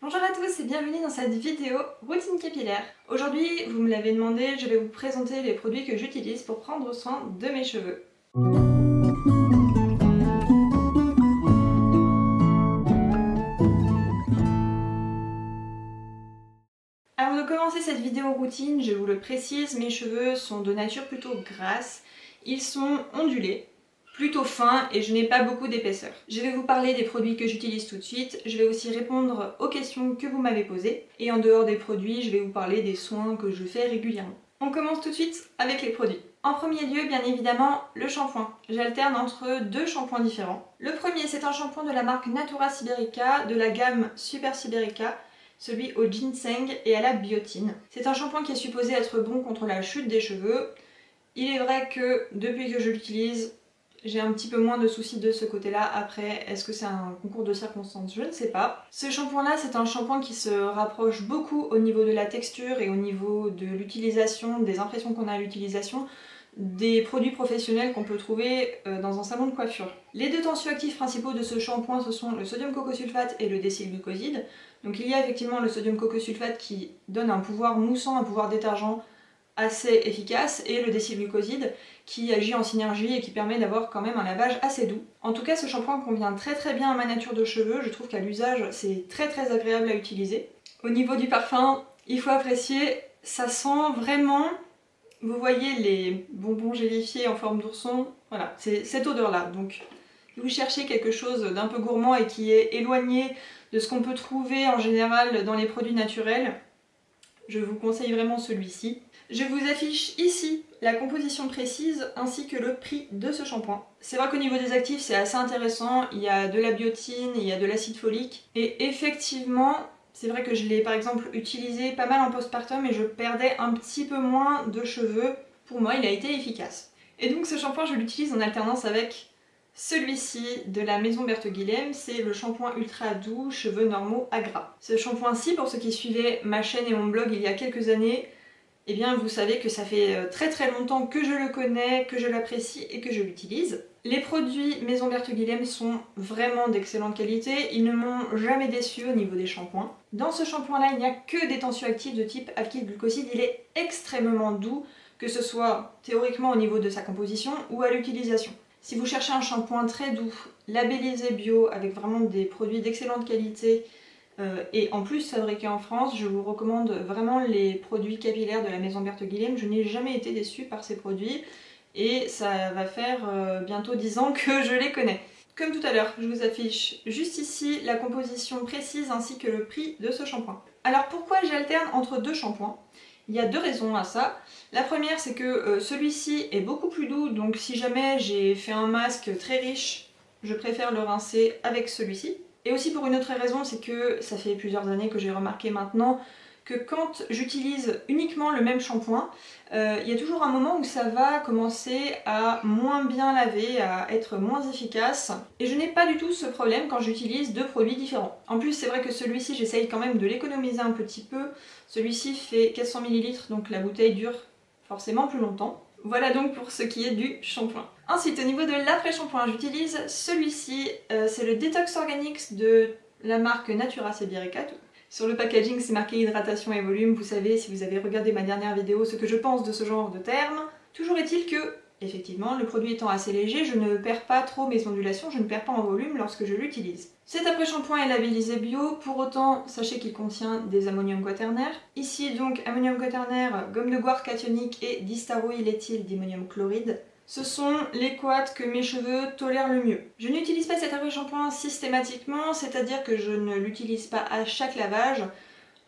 Bonjour à tous et bienvenue dans cette vidéo routine capillaire. Aujourd'hui, vous me l'avez demandé, je vais vous présenter les produits que j'utilise pour prendre soin de mes cheveux. Avant de commencer cette vidéo routine, je vous le précise, mes cheveux sont de nature plutôt grasse. Ils sont ondulés, plutôt fins et je n'ai pas beaucoup d'épaisseur. Je vais vous parler des produits que j'utilise tout de suite, je vais aussi répondre aux questions que vous m'avez posées. Et en dehors des produits, je vais vous parler des soins que je fais régulièrement. On commence tout de suite avec les produits. En premier lieu, bien évidemment, le shampoing. J'alterne entre deux shampoings différents. Le premier, c'est un shampoing de la marque Natura Siberica, de la gamme Super Siberica, celui au ginseng et à la biotine. C'est un shampoing qui est supposé être bon contre la chute des cheveux. Il est vrai que depuis que je l'utilise, j'ai un petit peu moins de soucis de ce côté-là. Après, est-ce que c'est un concours de circonstances? Je ne sais pas. Ce shampoing-là, c'est un shampoing qui se rapproche beaucoup au niveau de la texture et au niveau de l'utilisation, des impressions qu'on a à l'utilisation, des produits professionnels qu'on peut trouver dans un salon de coiffure. Les deux tensioactifs principaux de ce shampoing, ce sont le sodium cocosulfate et le décylglucoside. Donc il y a effectivement le sodium cocosulfate qui donne un pouvoir moussant, un pouvoir détergent assez efficace, et le décylglucoside qui agit en synergie et qui permet d'avoir quand même un lavage assez doux. En tout cas, ce shampoing convient très bien à ma nature de cheveux, je trouve qu'à l'usage c'est très agréable à utiliser. Au niveau du parfum, il faut apprécier, ça sent vraiment, vous voyez les bonbons gélifiés en forme d'ourson, voilà, c'est cette odeur-là. Donc si vous cherchez quelque chose d'un peu gourmand et qui est éloigné de ce qu'on peut trouver en général dans les produits naturels, je vous conseille vraiment celui-ci. Je vous affiche ici la composition précise ainsi que le prix de ce shampoing. C'est vrai qu'au niveau des actifs c'est assez intéressant, il y a de la biotine, il y a de l'acide folique et effectivement c'est vrai que je l'ai par exemple utilisé pas mal en postpartum et je perdais un petit peu moins de cheveux. Pour moi il a été efficace. Et donc ce shampoing je l'utilise en alternance avec celui-ci de la maison Berthe Guilhem, c'est le shampoing ultra doux cheveux normaux à gras. Ce shampoing-ci, pour ceux qui suivaient ma chaîne et mon blog il y a quelques années, eh bien vous savez que ça fait très longtemps que je le connais, que je l'apprécie et que je l'utilise. Les produits Maison Berthe Guilhem sont vraiment d'excellente qualité, ils ne m'ont jamais déçu au niveau des shampoings. Dans ce shampoing là il n'y a que des tensioactifs de type alkyle glucoside, il est extrêmement doux, que ce soit théoriquement au niveau de sa composition ou à l'utilisation. Si vous cherchez un shampoing très doux, labellisé bio, avec vraiment des produits d'excellente qualité, et en plus fabriqué en France, je vous recommande vraiment les produits capillaires de la maison Berthe Guilhem. Je n'ai jamais été déçue par ces produits et ça va faire bientôt 10 ans que je les connais. Comme tout à l'heure, je vous affiche juste ici la composition précise ainsi que le prix de ce shampoing. Alors pourquoi j'alterne entre deux shampoings? Il y a deux raisons à ça. La première, c'est que celui-ci est beaucoup plus doux, donc si jamais j'ai fait un masque très riche, je préfère le rincer avec celui-ci. Et aussi pour une autre raison, c'est que ça fait plusieurs années que j'ai remarqué maintenant que quand j'utilise uniquement le même shampoing, il y a toujours un moment où ça va commencer à moins bien laver, à être moins efficace. Et je n'ai pas du tout ce problème quand j'utilise deux produits différents. En plus, c'est vrai que celui-ci, j'essaye quand même de l'économiser un petit peu. Celui-ci fait 400 ml, donc la bouteille dure forcément plus longtemps. Voilà donc pour ce qui est du shampoing. Ensuite, au niveau de l'après-shampoing, j'utilise celui-ci. C'est le Detox Organics de la marque Natura Siberica. Sur le packaging, c'est marqué hydratation et volume. Vous savez, si vous avez regardé ma dernière vidéo, ce que je pense de ce genre de termes. Toujours est-il que, effectivement, le produit étant assez léger, je ne perds pas trop mes ondulations, je ne perds pas en volume lorsque je l'utilise. Cet après-shampoing est labellisé bio, pour autant, sachez qu'il contient des ammonium quaternaire. Ici donc, ammonium quaternaire, gomme de guar cationique et distaroyléthyl d'ammonium chloride. Ce sont les quats que mes cheveux tolèrent le mieux. Je n'utilise pas cet après-shampoing systématiquement, c'est-à-dire que je ne l'utilise pas à chaque lavage.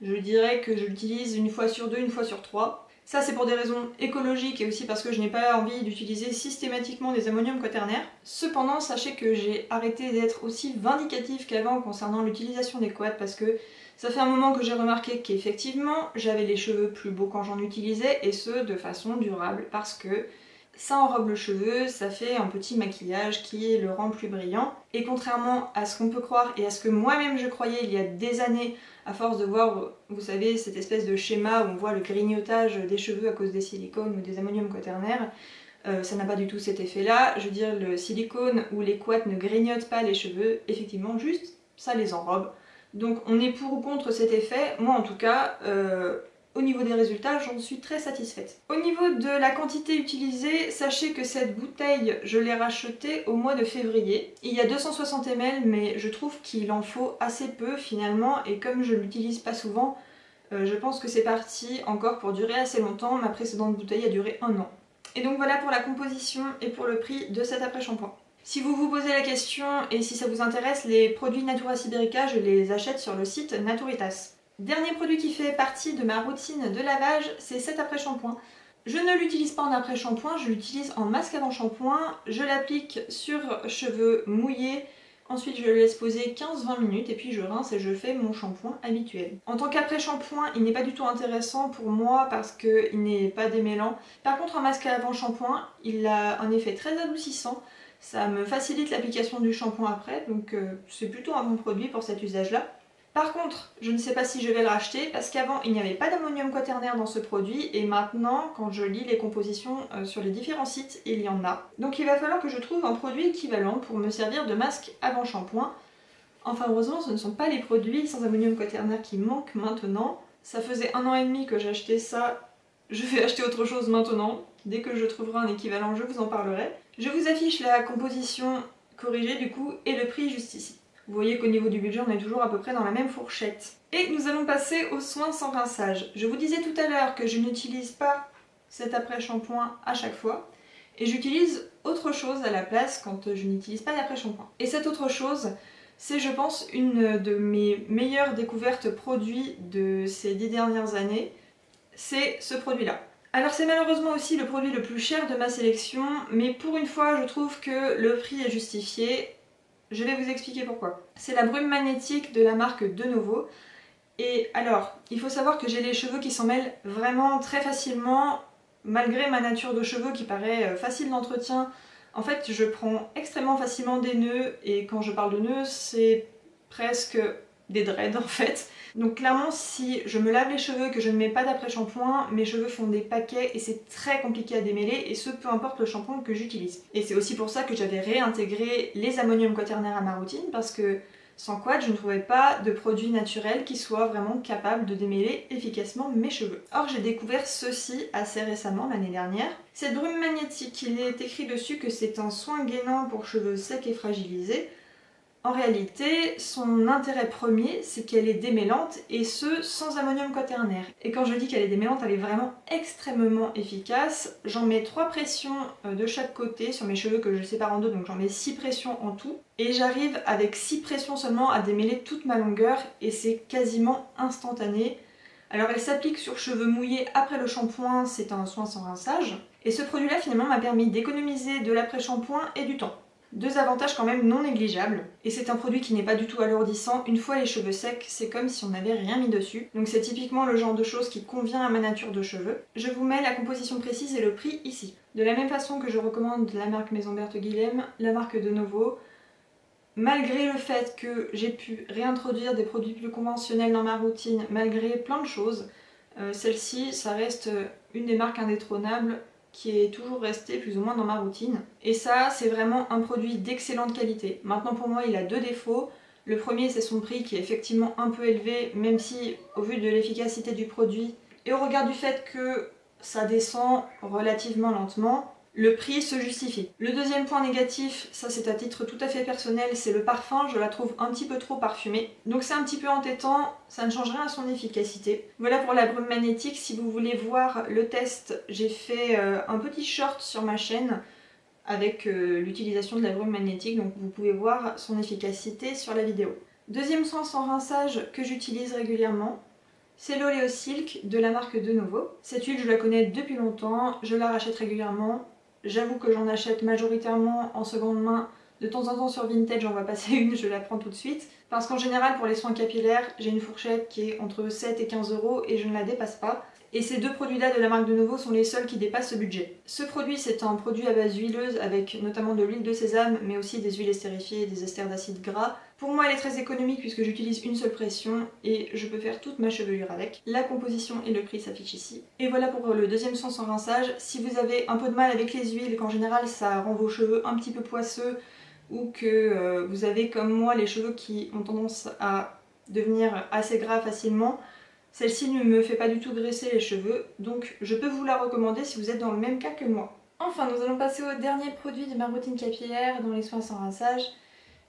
Je dirais que je l'utilise une fois sur deux, une fois sur trois. Ça c'est pour des raisons écologiques et aussi parce que je n'ai pas envie d'utiliser systématiquement des ammonium quaternaires. Cependant, sachez que j'ai arrêté d'être aussi vindicative qu'avant concernant l'utilisation des quats parce que ça fait un moment que j'ai remarqué qu'effectivement j'avais les cheveux plus beaux quand j'en utilisais et ce de façon durable parce que ça enrobe le cheveu, ça fait un petit maquillage qui le rend plus brillant. Et contrairement à ce qu'on peut croire et à ce que moi-même je croyais il y a des années, à force de voir, vous savez, cette espèce de schéma où on voit le grignotage des cheveux à cause des silicones ou des ammonium quaternaires, ça n'a pas du tout cet effet-là. Je veux dire, le silicone ou les quats ne grignotent pas les cheveux, effectivement, juste ça les enrobe. Donc on est pour ou contre cet effet. Moi en tout cas, au niveau des résultats, j'en suis très satisfaite. Au niveau de la quantité utilisée, sachez que cette bouteille, je l'ai rachetée au mois de février. Il y a 260 ml, mais je trouve qu'il en faut assez peu finalement, et comme je l'utilise pas souvent, je pense que c'est parti encore pour durer assez longtemps. Ma précédente bouteille a duré 1 an. Et donc voilà pour la composition et pour le prix de cet après-shampoing. Si vous vous posez la question et si ça vous intéresse, les produits Natura Siberica, je les achète sur le site Naturitas. Dernier produit qui fait partie de ma routine de lavage, c'est cet après-shampoing. Je ne l'utilise pas en après-shampoing, je l'utilise en masque avant shampoing. Je l'applique sur cheveux mouillés, ensuite je le laisse poser 15-20 minutes et puis je rince et je fais mon shampoing habituel. En tant qu'après-shampoing, il n'est pas du tout intéressant pour moi parce qu'il n'est pas démêlant. Par contre en masque avant shampoing, il a un effet très adoucissant. Ça me facilite l'application du shampoing après, donc c'est plutôt un bon produit pour cet usage-là. Par contre, je ne sais pas si je vais le racheter parce qu'avant il n'y avait pas d'ammonium quaternaire dans ce produit et maintenant quand je lis les compositions sur les différents sites, il y en a. Donc il va falloir que je trouve un produit équivalent pour me servir de masque avant shampoing. Enfin heureusement ce ne sont pas les produits sans ammonium quaternaire qui manquent maintenant. Ça faisait 1 an et demi que j'achetais ça, je vais acheter autre chose maintenant. Dès que je trouverai un équivalent, je vous en parlerai. Je vous affiche la composition corrigée du coup et le prix juste ici. Vous voyez qu'au niveau du budget, on est toujours à peu près dans la même fourchette. Et nous allons passer aux soins sans rinçage. Je vous disais tout à l'heure que je n'utilise pas cet après-shampoing à chaque fois. Et j'utilise autre chose à la place quand je n'utilise pas d'après-shampoing. Et cette autre chose, c'est je pense une de mes meilleures découvertes produits de ces 10 dernières années. C'est ce produit-là. Alors c'est malheureusement aussi le produit le plus cher de ma sélection, mais pour une fois je trouve que le prix est justifié. Je vais vous expliquer pourquoi. C'est la brume magnétique de la marque De Novo. Et alors, il faut savoir que j'ai les cheveux qui s'en mêlent vraiment très facilement, malgré ma nature de cheveux qui paraît facile d'entretien. En fait, je prends extrêmement facilement des nœuds, et quand je parle de nœuds, c'est presque des dreads en fait. Donc clairement, si je me lave les cheveux, que je ne mets pas d'après-shampoing, mes cheveux font des paquets et c'est très compliqué à démêler, et ce peu importe le shampoing que j'utilise. Et c'est aussi pour ça que j'avais réintégré les ammonium quaternaires à ma routine, parce que sans quoi je ne trouvais pas de produit naturel qui soit vraiment capable de démêler efficacement mes cheveux. Or j'ai découvert ceci assez récemment, l'année dernière. Cette brume magnétique, il est écrit dessus que c'est un soin gainant pour cheveux secs et fragilisés. En réalité, son intérêt premier, c'est qu'elle est démêlante, et ce, sans ammonium quaternaire. Et quand je dis qu'elle est démêlante, elle est vraiment extrêmement efficace. J'en mets 3 pressions de chaque côté sur mes cheveux que je sépare en deux, donc j'en mets 6 pressions en tout. Et j'arrive avec 6 pressions seulement à démêler toute ma longueur, et c'est quasiment instantané. Alors elle s'applique sur cheveux mouillés après le shampoing, c'est un soin sans rinçage. Et ce produit-là finalement m'a permis d'économiser de l'après-shampoing et du temps. 2 avantages quand même non négligeables, et c'est un produit qui n'est pas du tout alourdissant. Une fois les cheveux secs, c'est comme si on n'avait rien mis dessus. Donc c'est typiquement le genre de choses qui convient à ma nature de cheveux. Je vous mets la composition précise et le prix ici. De la même façon que je recommande la marque Maison Berthe Guilhem, la marque De Novo, malgré le fait que j'ai pu réintroduire des produits plus conventionnels dans ma routine, malgré plein de choses, celle-ci, ça reste une des marques indétrônables qui est toujours resté plus ou moins dans ma routine. Et ça, c'est vraiment un produit d'excellente qualité. Maintenant pour moi, il a 2 défauts. Le premier, c'est son prix qui est effectivement un peu élevé, même si au vu de l'efficacité du produit et au regard du fait que ça descend relativement lentement, le prix se justifie. Le deuxième point négatif, ça c'est à titre tout à fait personnel, c'est le parfum. Je la trouve un petit peu trop parfumée. Donc c'est un petit peu entêtant, ça ne change rien à son efficacité. Voilà pour la brume magnétique. Si vous voulez voir le test, j'ai fait un petit short sur ma chaîne avec l'utilisation de la brume magnétique, donc vous pouvez voir son efficacité sur la vidéo. Deuxième soin sans rinçage que j'utilise régulièrement, c'est l'Oleo Silk de la marque De Novo. Cette huile, je la connais depuis longtemps, je la rachète régulièrement. J'avoue que j'en achète majoritairement en seconde main. De temps en temps sur Vinted, j'en vois passer une, je la prends tout de suite. Parce qu'en général, pour les soins capillaires, j'ai une fourchette qui est entre 7 et 15 € et je ne la dépasse pas. Et ces 2 produits-là de la marque De Novo sont les seuls qui dépassent ce budget. Ce produit, c'est un produit à base huileuse avec notamment de l'huile de sésame, mais aussi des huiles estérifiées et des esters d'acides gras. Pour moi, elle est très économique puisque j'utilise une seule pression et je peux faire toute ma chevelure avec. La composition et le prix s'affichent ici. Et voilà pour le deuxième soin sans rinçage. Si vous avez un peu de mal avec les huiles, qu'en général ça rend vos cheveux un petit peu poisseux, ou que vous avez comme moi les cheveux qui ont tendance à devenir assez gras facilement. Celle-ci ne me fait pas du tout graisser les cheveux, donc je peux vous la recommander si vous êtes dans le même cas que moi. Enfin, nous allons passer au dernier produit de ma routine capillaire dans les soins sans rinçage,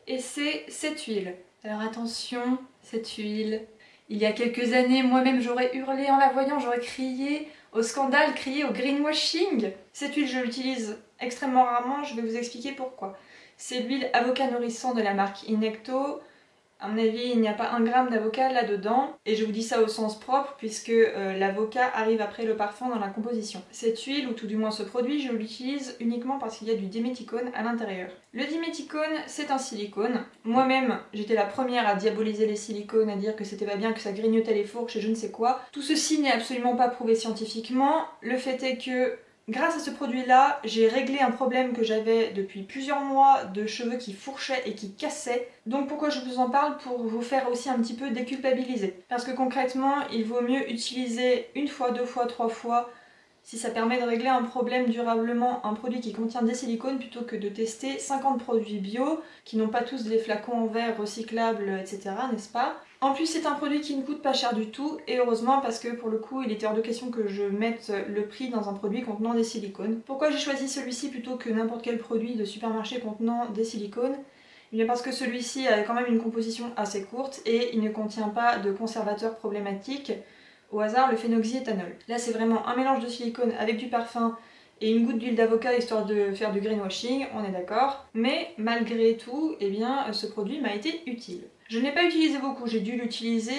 et c'est cette huile. Alors attention, cette huile. Il y a quelques années, moi-même j'aurais hurlé en la voyant, j'aurais crié au scandale, crié au greenwashing. Cette huile, je l'utilise extrêmement rarement, je vais vous expliquer pourquoi. C'est l'huile avocat nourrissant de la marque Inecto. À mon avis, il n'y a pas 1 gramme d'avocat là-dedans, et je vous dis ça au sens propre puisque l'avocat arrive après le parfum dans la composition. Cette huile, ou tout du moins ce produit, je l'utilise uniquement parce qu'il y a du diméthicone à l'intérieur. Le diméthicone, c'est un silicone. Moi-même, j'étais la première à diaboliser les silicones, à dire que c'était pas bien, que ça grignotait les fourches et je ne sais quoi. Tout ceci n'est absolument pas prouvé scientifiquement. Le fait est que grâce à ce produit-là, j'ai réglé un problème que j'avais depuis plusieurs mois de cheveux qui fourchaient et qui cassaient. Donc pourquoi je vous en parle? Pour vous faire aussi un petit peu déculpabiliser. Parce que concrètement, il vaut mieux utiliser 1 fois, 2 fois, 3 fois, si ça permet de régler un problème durablement, un produit qui contient des silicones, plutôt que de tester 50 produits bio, qui n'ont pas tous des flacons en verre recyclables, etc. n'est-ce pas? En plus, c'est un produit qui ne coûte pas cher du tout, et heureusement parce que pour le coup, il était hors de question que je mette le prix dans un produit contenant des silicones. Pourquoi j'ai choisi celui-ci plutôt que n'importe quel produit de supermarché contenant des silicones? Eh bien parce que celui-ci a quand même une composition assez courte et il ne contient pas de conservateur problématique, au hasard le phénoxyéthanol. Là, c'est vraiment un mélange de silicone avec du parfum et une goutte d'huile d'avocat histoire de faire du greenwashing, on est d'accord. Mais malgré tout, eh bien, ce produit m'a été utile. Je ne l'ai pas utilisé beaucoup, j'ai dû l'utiliser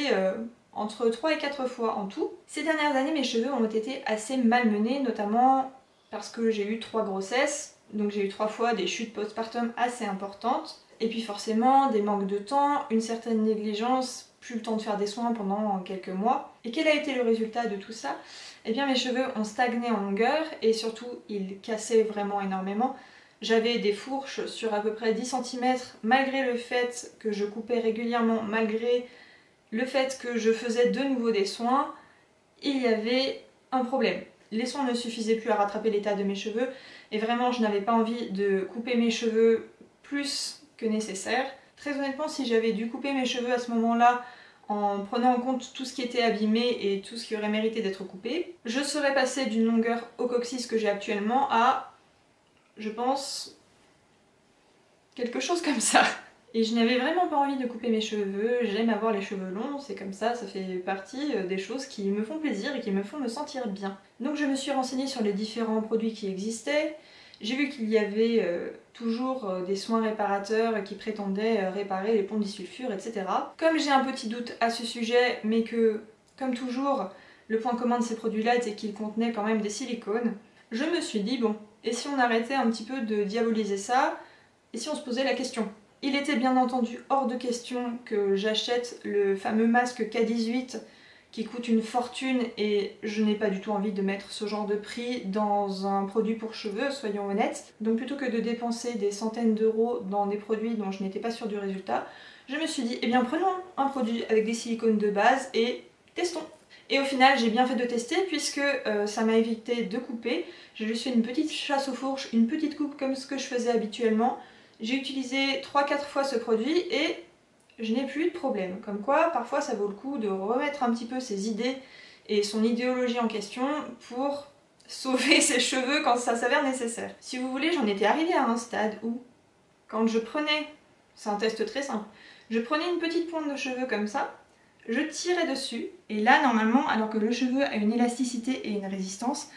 entre 3 et 4 fois en tout. Ces dernières années, mes cheveux ont été assez malmenés, notamment parce que j'ai eu 3 grossesses, donc j'ai eu 3 fois des chutes postpartum assez importantes. Et puis forcément, des manques de temps, une certaine négligence, plus le temps de faire des soins pendant quelques mois. Et quel a été le résultat de tout ça? Eh bien mes cheveux ont stagné en longueur et surtout ils cassaient vraiment énormément. J'avais des fourches sur à peu près 10 cm malgré le fait que je coupais régulièrement, malgré le fait que je faisais de nouveau des soins, il y avait un problème. Les soins ne suffisaient plus à rattraper l'état de mes cheveux et vraiment je n'avais pas envie de couper mes cheveux plus que nécessaire. Très honnêtement, si j'avais dû couper mes cheveux à ce moment-là en prenant en compte tout ce qui était abîmé et tout ce qui aurait mérité d'être coupé, je serais passée d'une longueur au coccyx que j'ai actuellement à, je pense, quelque chose comme ça. Et je n'avais vraiment pas envie de couper mes cheveux, j'aime avoir les cheveux longs, c'est comme ça fait partie des choses qui me font plaisir et qui me font me sentir bien. Donc je me suis renseignée sur les différents produits qui existaient. J'ai vu qu'il y avait toujours des soins réparateurs qui prétendaient réparer les ponts de disulfure, etc. Comme j'ai un petit doute à ce sujet, mais que, comme toujours, le point commun de ces produits-là était qu'ils contenaient quand même des silicones, je me suis dit, bon, et si on arrêtait un petit peu de diaboliser ça, et si on se posait la question? Il était bien entendu hors de question que j'achète le fameux masque K18 qui coûte une fortune et je n'ai pas du tout envie de mettre ce genre de prix dans un produit pour cheveux, soyons honnêtes. Donc plutôt que de dépenser des centaines d'euros dans des produits dont je n'étais pas sûre du résultat, je me suis dit, eh bien prenons un produit avec des silicones de base et testons. Et au final, j'ai bien fait de tester puisque ça m'a évité de couper. J'ai juste fait une petite chasse aux fourches, une petite coupe comme ce que je faisais habituellement. J'ai utilisé 3-4 fois ce produit et je n'ai plus eu de problème. Comme quoi, parfois ça vaut le coup de remettre un petit peu ses idées et son idéologie en question pour sauver ses cheveux quand ça s'avère nécessaire. Si vous voulez, j'en étais arrivée à un stade où, quand je prenais, c'est un test très simple, je prenais une petite pointe de cheveux comme ça, je tirais dessus, et là normalement, alors que le cheveu a une élasticité et une résistance,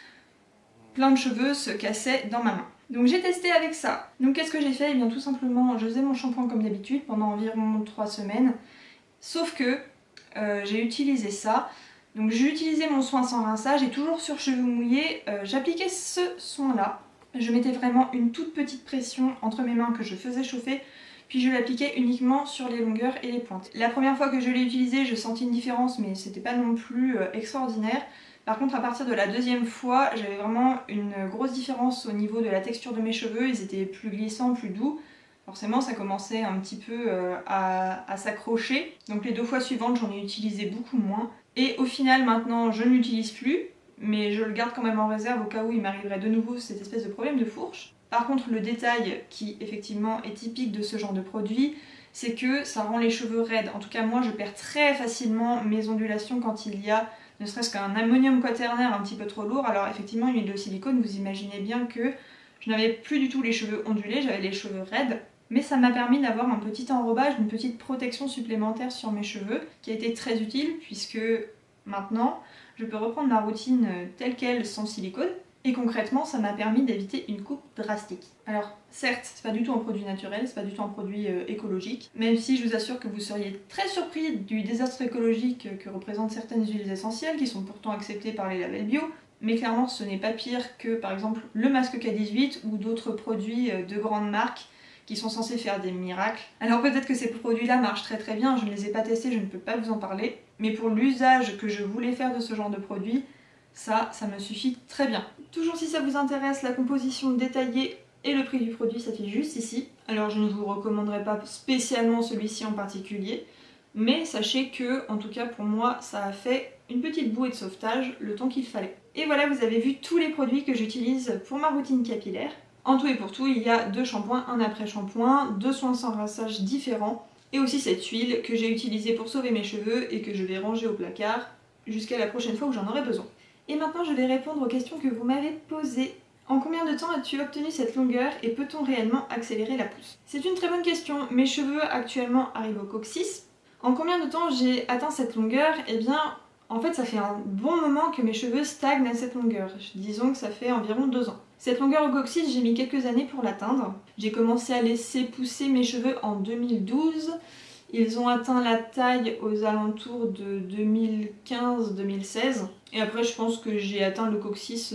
plein de cheveux se cassaient dans ma main. Donc j'ai testé avec ça. Donc qu'est-ce que j'ai fait? Eh bien tout simplement, je faisais mon shampoing comme d'habitude pendant environ 3 semaines. Sauf que j'ai utilisé ça. Donc j'ai utilisé mon soin sans rinçage et toujours sur cheveux mouillés, j'appliquais ce soin-là. Je mettais vraiment une toute petite pression entre mes mains que je faisais chauffer, puis je l'appliquais uniquement sur les longueurs et les pointes. La première fois que je l'ai utilisé, je sentis une différence, mais c'était pas non plus extraordinaire. Par contre, à partir de la deuxième fois, j'avais vraiment une grosse différence au niveau de la texture de mes cheveux. Ils étaient plus glissants, plus doux. Forcément, ça commençait un petit peu à s'accrocher. Donc les 2 fois suivantes, j'en ai utilisé beaucoup moins. Et au final, maintenant, je ne l'utilise plus, mais je le garde quand même en réserve au cas où il m'arriverait de nouveau cette espèce de problème de fourche. Par contre, le détail qui effectivement est typique de ce genre de produit, c'est que ça rend les cheveux raides. En tout cas moi je perds très facilement mes ondulations quand il y a ne serait-ce qu'un ammonium quaternaire un petit peu trop lourd. Alors effectivement une huile de silicone, vous imaginez bien que je n'avais plus du tout les cheveux ondulés, j'avais les cheveux raides. Mais ça m'a permis d'avoir un petit enrobage, une petite protection supplémentaire sur mes cheveux qui a été très utile puisque maintenant je peux reprendre ma routine telle quelle sans silicone. Et concrètement, ça m'a permis d'éviter une coupe drastique. Alors, certes, c'est pas du tout un produit naturel, c'est pas du tout un produit écologique, même si je vous assure que vous seriez très surpris du désastre écologique que représentent certaines huiles essentielles, qui sont pourtant acceptées par les labels bio. Mais clairement, ce n'est pas pire que, par exemple, le masque K18 ou d'autres produits de grandes marques qui sont censés faire des miracles. Alors peut-être que ces produits-là marchent très très bien, je ne les ai pas testés, je ne peux pas vous en parler, mais pour l'usage que je voulais faire de ce genre de produit, ça me suffit très bien. Toujours si ça vous intéresse, la composition détaillée et le prix du produit s'affiche juste ici. Alors je ne vous recommanderai pas spécialement celui-ci en particulier, mais sachez que, en tout cas pour moi, ça a fait une petite bouée de sauvetage le temps qu'il fallait. Et voilà, vous avez vu tous les produits que j'utilise pour ma routine capillaire. En tout et pour tout, il y a 2 shampoings, un après-shampoing, 2 soins sans rinçage différents, et aussi cette huile que j'ai utilisée pour sauver mes cheveux et que je vais ranger au placard jusqu'à la prochaine fois où j'en aurai besoin. Et maintenant je vais répondre aux questions que vous m'avez posées. En combien de temps as-tu obtenu cette longueur et peut-on réellement accélérer la pousse? C'est une très bonne question. Mes cheveux actuellement arrivent au coccyx. En combien de temps j'ai atteint cette longueur? Eh bien, en fait ça fait un bon moment que mes cheveux stagnent à cette longueur. Disons que ça fait environ 2 ans. Cette longueur au coccyx, j'ai mis quelques années pour l'atteindre. J'ai commencé à laisser pousser mes cheveux en 2012. Ils ont atteint la taille aux alentours de 2015-2016. Et après, je pense que j'ai atteint le coccyx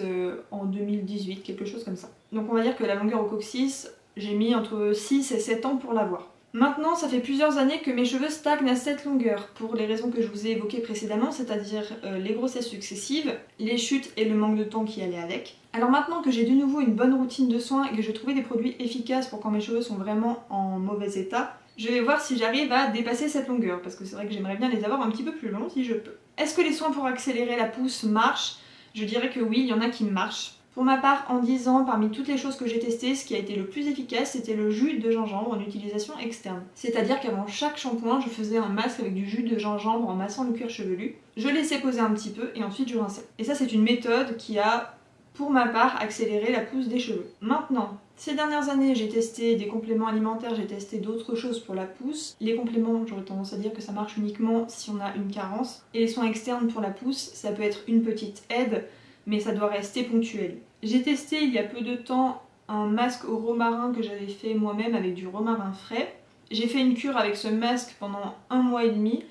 en 2018, quelque chose comme ça. Donc on va dire que la longueur au coccyx, j'ai mis entre 6 et 7 ans pour l'avoir. Maintenant, ça fait plusieurs années que mes cheveux stagnent à cette longueur, pour les raisons que je vous ai évoquées précédemment, c'est-à-dire les grossesses successives, les chutes et le manque de temps qui allait avec. Alors maintenant que j'ai de nouveau une bonne routine de soins et que j'ai trouvé des produits efficaces pour quand mes cheveux sont vraiment en mauvais état, je vais voir si j'arrive à dépasser cette longueur, parce que c'est vrai que j'aimerais bien les avoir un petit peu plus longs si je peux. Est-ce que les soins pour accélérer la pousse marchent? Je dirais que oui, il y en a qui marchent. Pour ma part, en 10 ans, parmi toutes les choses que j'ai testées, ce qui a été le plus efficace, c'était le jus de gingembre en utilisation externe. C'est-à-dire qu'avant chaque shampoing, je faisais un masque avec du jus de gingembre en massant le cuir chevelu. Je laissais poser un petit peu et ensuite je rinçais. Et ça, c'est une méthode qui a, pour ma part, accéléré la pousse des cheveux. Maintenant, ces dernières années, j'ai testé des compléments alimentaires, j'ai testé d'autres choses pour la pousse. Les compléments, j'aurais tendance à dire que ça marche uniquement si on a une carence. Et les soins externes pour la pousse, ça peut être une petite aide, mais ça doit rester ponctuel. J'ai testé il y a peu de temps un masque au romarin que j'avais fait moi-même avec du romarin frais. J'ai fait une cure avec ce masque pendant 1 mois et demi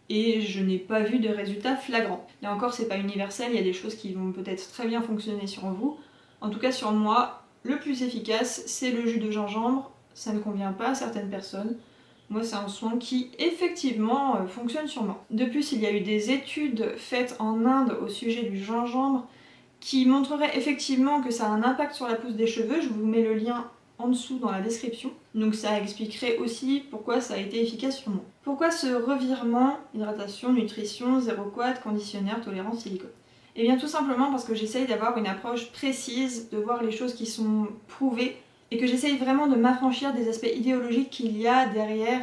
et je n'ai pas vu de résultats flagrants. Là encore, c'est pas universel, il y a des choses qui vont peut-être très bien fonctionner sur vous. En tout cas sur moi, le plus efficace, c'est le jus de gingembre. Ça ne convient pas à certaines personnes. Moi, c'est un soin qui, effectivement, fonctionne sur moi. De plus, il y a eu des études faites en Inde au sujet du gingembre qui montreraient effectivement que ça a un impact sur la pousse des cheveux. Je vous mets le lien en dessous dans la description. Donc ça expliquerait aussi pourquoi ça a été efficace sur moi. Pourquoi ce revirement? Hydratation, nutrition, zéro quad, conditionneur, tolérance, silicone. Et bien tout simplement parce que j'essaye d'avoir une approche précise, de voir les choses qui sont prouvées et que j'essaye vraiment de m'affranchir des aspects idéologiques qu'il y a derrière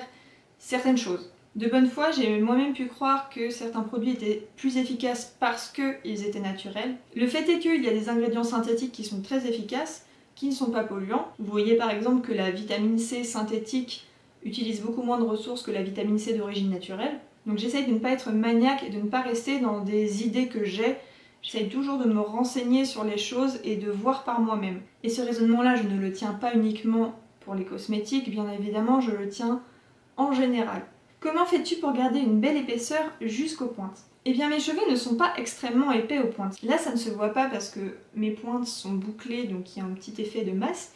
certaines choses. De bonne foi, j'ai moi-même pu croire que certains produits étaient plus efficaces parce qu'ils étaient naturels. Le fait est qu'il y a des ingrédients synthétiques qui sont très efficaces, qui ne sont pas polluants. Vous voyez par exemple que la vitamine C synthétique utilise beaucoup moins de ressources que la vitamine C d'origine naturelle. Donc j'essaye de ne pas être maniaque et de ne pas rester dans des idées que j'ai. J'essaye toujours de me renseigner sur les choses et de voir par moi-même. Et ce raisonnement-là, je ne le tiens pas uniquement pour les cosmétiques, bien évidemment, je le tiens en général. Comment fais-tu pour garder une belle épaisseur jusqu'aux pointes? Eh bien mes cheveux ne sont pas extrêmement épais aux pointes. Là ça ne se voit pas parce que mes pointes sont bouclées, donc il y a un petit effet de masse.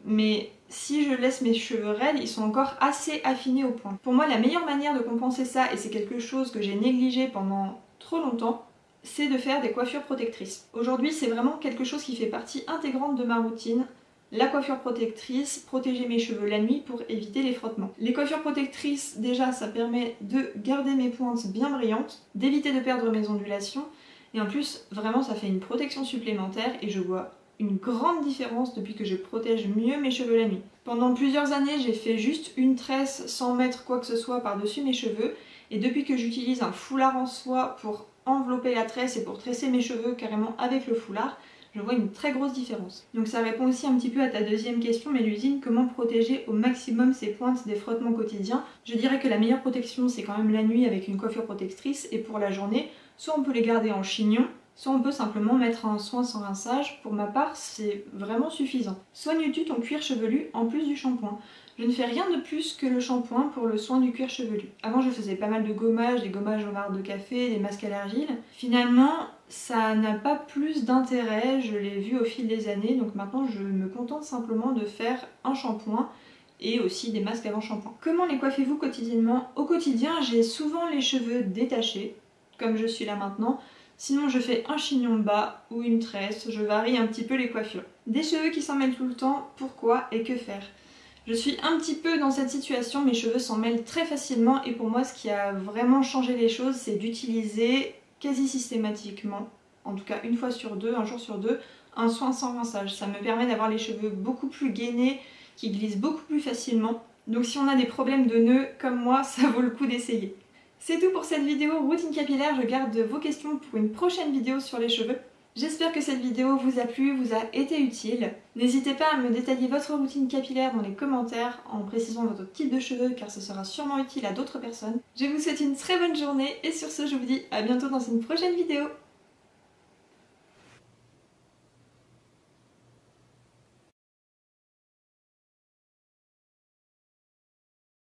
Mais si je laisse mes cheveux raides, ils sont encore assez affinés aux pointes. Pour moi, la meilleure manière de compenser ça, et c'est quelque chose que j'ai négligé pendant trop longtemps, c'est de faire des coiffures protectrices. Aujourd'hui, c'est vraiment quelque chose qui fait partie intégrante de ma routine. La coiffure protectrice, protéger mes cheveux la nuit pour éviter les frottements. Les coiffures protectrices, déjà, ça permet de garder mes pointes bien brillantes, d'éviter de perdre mes ondulations, et en plus, vraiment, ça fait une protection supplémentaire et je vois une grande différence depuis que je protège mieux mes cheveux la nuit. Pendant plusieurs années, j'ai fait juste une tresse sans mettre quoi que ce soit par-dessus mes cheveux, et depuis que j'utilise un foulard en soie pour envelopper la tresse et pour tresser mes cheveux carrément avec le foulard, je vois une très grosse différence. Donc ça répond aussi un petit peu à ta deuxième question, Mélusine, comment protéger au maximum ses pointes des frottements quotidiens. Je dirais que la meilleure protection c'est quand même la nuit avec une coiffure protectrice, et pour la journée, soit on peut les garder en chignon, soit on peut simplement mettre un soin sans rinçage. Pour ma part, c'est vraiment suffisant. Soignes-tu ton cuir chevelu en plus du shampoing? Je ne fais rien de plus que le shampoing pour le soin du cuir chevelu. Avant, je faisais pas mal de gommages, des gommages au marc de café, des masques à l'argile. Finalement, ça n'a pas plus d'intérêt, je l'ai vu au fil des années, donc maintenant je me contente simplement de faire un shampoing et aussi des masques avant shampoing. Comment les coiffez-vous quotidiennement? Au quotidien, j'ai souvent les cheveux détachés, comme je suis là maintenant. Sinon, je fais un chignon bas ou une tresse, je varie un petit peu les coiffures. Des cheveux qui s'en mêlent tout le temps, pourquoi et que faire? Je suis un petit peu dans cette situation, mes cheveux s'en mêlent très facilement, et pour moi ce qui a vraiment changé les choses, c'est d'utiliser quasi systématiquement, en tout cas une fois sur deux, un jour sur deux, un soin sans rinçage. Ça me permet d'avoir les cheveux beaucoup plus gainés, qui glissent beaucoup plus facilement. Donc si on a des problèmes de nœuds comme moi, ça vaut le coup d'essayer. C'est tout pour cette vidéo routine capillaire, je garde vos questions pour une prochaine vidéo sur les cheveux. J'espère que cette vidéo vous a plu, vous a été utile. N'hésitez pas à me détailler votre routine capillaire dans les commentaires en précisant votre type de cheveux car ce sera sûrement utile à d'autres personnes. Je vous souhaite une très bonne journée et sur ce je vous dis à bientôt dans une prochaine vidéo.